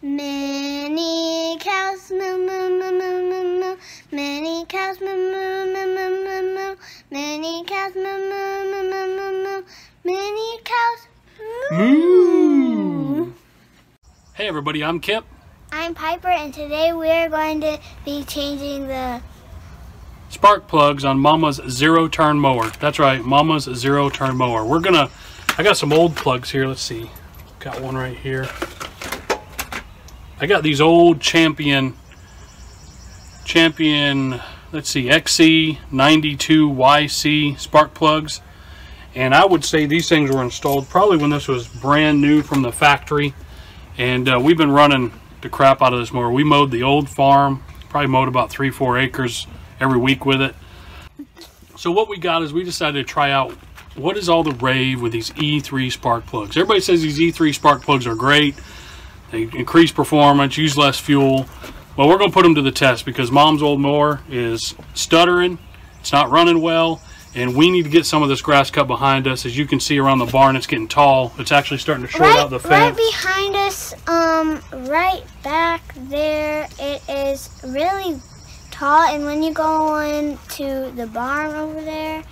Many cows moo moo moo moo moo moo. Many cows moo moo moo moo moo moo. Many cows moo moo moo moo moo moo. Many cows moo. Hey everybody, I'm Kip. I'm Piper, and today we're going to be changing the spark plugs on Mama's zero-turn mower. That's right, Mama's zero-turn mower. I got some old plugs here. Let's see. Got one right here. I got these old Champion, let's see, XC92YC spark plugs. And I would say these things were installed probably when this was brand new from the factory. And we've been running the crap out of this mower. We mowed the old farm, probably mowed about 3-4 acres every week with it. So what we got is we decided to try out what is all the rave with these E3 spark plugs. Everybody says these E3 spark plugs are great. They increase performance, use less fuel. Well, we're going to put them to the test because Mom's old mower is stuttering. It's not running well. And we need to get some of this grass cut behind us. As you can see around the barn, it's getting tall. It's actually starting to short out the fence. Right behind us, right back there, it is really tall. And when you go into the barn over there,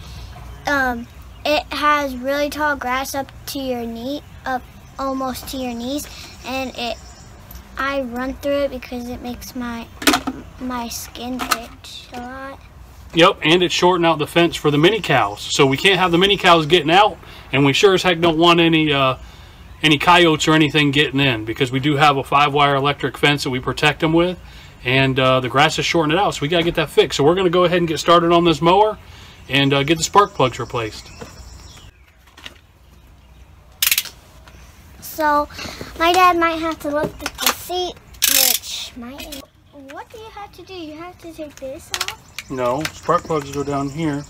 it has really tall grass up to your knee, up almost to your knees. And I run through it because it makes my skin itch a lot. Yep, and it's shorting out the fence for the mini cows. So we can't have the mini cows getting out, and we sure as heck don't want any coyotes or anything getting in, because we do have a 5-wire electric fence that we protect them with, and the grass is shorting it out, so we gotta get that fixed. So we're gonna go ahead and get started on this mower and get the spark plugs replaced. So my dad might have to look at the seat, which might. What do you have to do? You have to take this off? No, spark plugs go down here.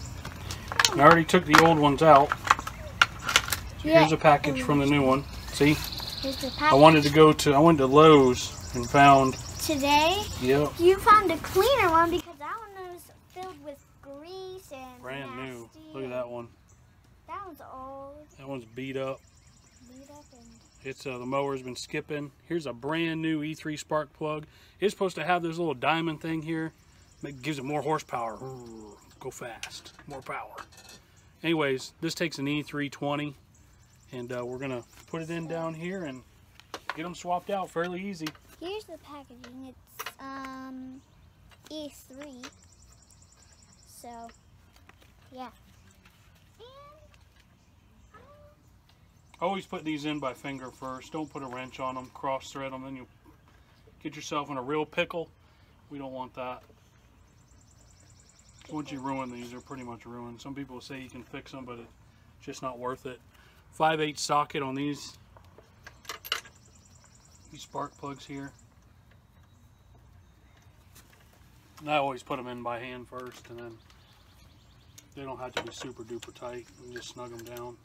I already took the old ones out. Here's a package from the new one. See? I went to Lowe's and found. Today? Yep. You found a cleaner one because that one was filled with grease and brand nasty. new. Look at that one. That one's old. That one's beat up. And It's the mower's been skipping. Here's a brand new E3 spark plug. It's supposed to have this little diamond thing here. It gives it more horsepower. Ooh, go fast. More power. Anyways, this takes an E320, and we're gonna put it in down here and get them swapped out fairly easy. here's the packaging. It's E3. So yeah. Always put these in by finger first. Don't put a wrench on them. Cross thread them, then you get yourself in a real pickle. We don't want that. Once you ruin these, they're pretty much ruined. Some people say you can fix them, but it's just not worth it. 5/8 socket on these spark plugs here. And I always put them in by hand first, and then they don't have to be super duper tight. You can just snug them down.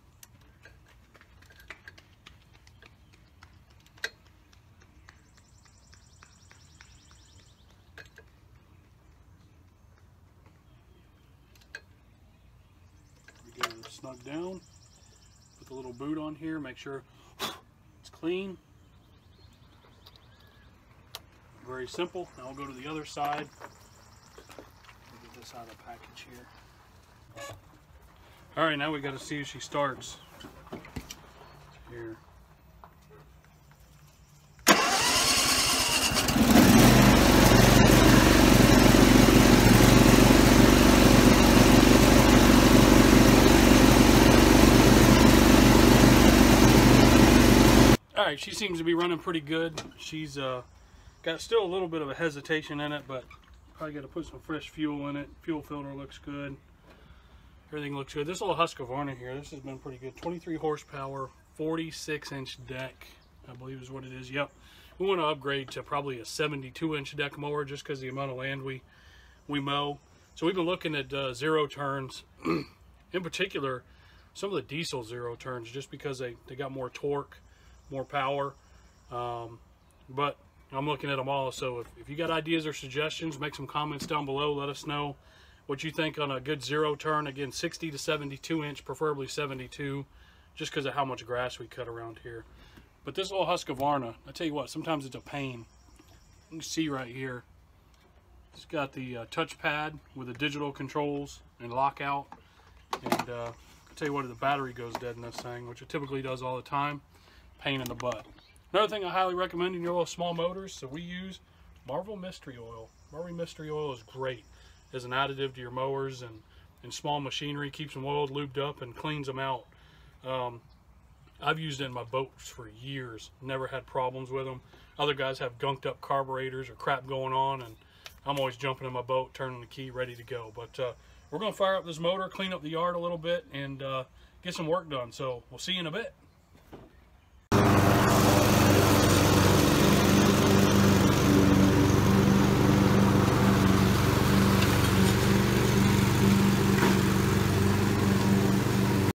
Snug down. Put the little boot on here. Make sure it's clean. Very simple. Now we'll go to the other side. Get this out of the package here. All right, now we got to see if she starts. Here. Alright, she seems to be running pretty good. She's got still a little bit of a hesitation in it, but probably got to put some fresh fuel in it. Fuel filter looks good. Everything looks good. This little Husqvarna here, this has been pretty good. 23 horsepower, 46-inch deck, I believe is what it is. Yep. We want to upgrade to probably a 72-inch deck mower just because the amount of land we mow. So we've been looking at zero turns. In particular, some of the diesel zero turns just because they got more torque, more power, but I'm looking at them all. So if you got ideas or suggestions, make some comments down below. Let us know what you think on a good zero turn. Again, 60 to 72 inch, preferably 72, just because of how much grass we cut around here. But this little Husqvarna, I tell you what, sometimes it's a pain. You can see right here, it's got the touchpad with the digital controls and lockout. And I'll tell you what, if the battery goes dead in this thing, which it typically does all the time, pain in the butt. Another thing I highly recommend in your little small motors, so we use Marvel Mystery Oil. Marvel Mystery Oil is great as an additive to your mowers and small machinery. Keeps them oiled, lubed up, and cleans them out. I've used it in my boats for years. Never had problems with them. Other guys have gunked up carburetors or crap going on, and I'm always jumping in my boat, turning the key, ready to go. But we're going to fire up this motor, clean up the yard a little bit, and get some work done. So we'll see you in a bit.